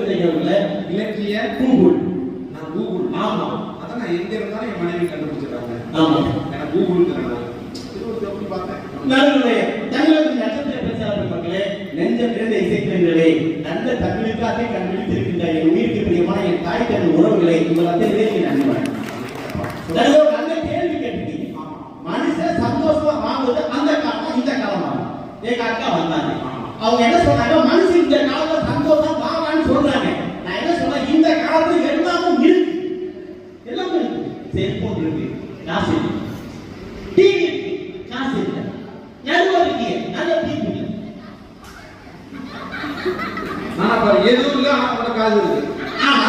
தெரிஞ்சவங்கள இலக்கிய கூகுள். நான் கூகுள். ஆமா, அதான் நான் எங்க இருந்தாலும் என் மனைவி கண்டுபிடிச்சிருக்காங்க. ஆமா, எனக்கு கூகுள்ங்கிறாங்க. இது ஒரு எப்படி பார்த்தேன். நல்லது. தமிழகத்தின் நட்சத்திர பேச்சாளர் மக்களே, நெஞ்ச நிறைந்த இசைக்கலைஞர்களே, நல்ல தமிழுக்காக கண்டுபிடித்திருக்கின்ற என் உயிருக்கு பிரியமான என் தாய் தன் உறவுகளை உங்கள் அத்தனை நண்பன். நல்ல கேள்வி கேட்டீங்க. மனுஷன் சந்தோஷமா வாழ்வது அந்த காலம் இந்த காலமா? எங்க அக்கா வந்தாங்க, அவங்க என்ன சொன்னாங்க, மனுஷன் இந்த காலத்துல சந்தோஷம் வாழான்னு சொல்றாங்க. நான் என்ன சொன்னேன், இந்த காலத்துல எல்லாமும் இருக்கு, எல்லாமே இருக்கு. செல்போன் இருக்கு, காசு இருக்கு, டிவி இருக்கு, காசு இருக்கு, நடுவ இருக்கு, நல்ல டிவி இருக்கு. ஆனா எதுவும் இல்லை, ஆனா காசு இருக்கு. ஆமா,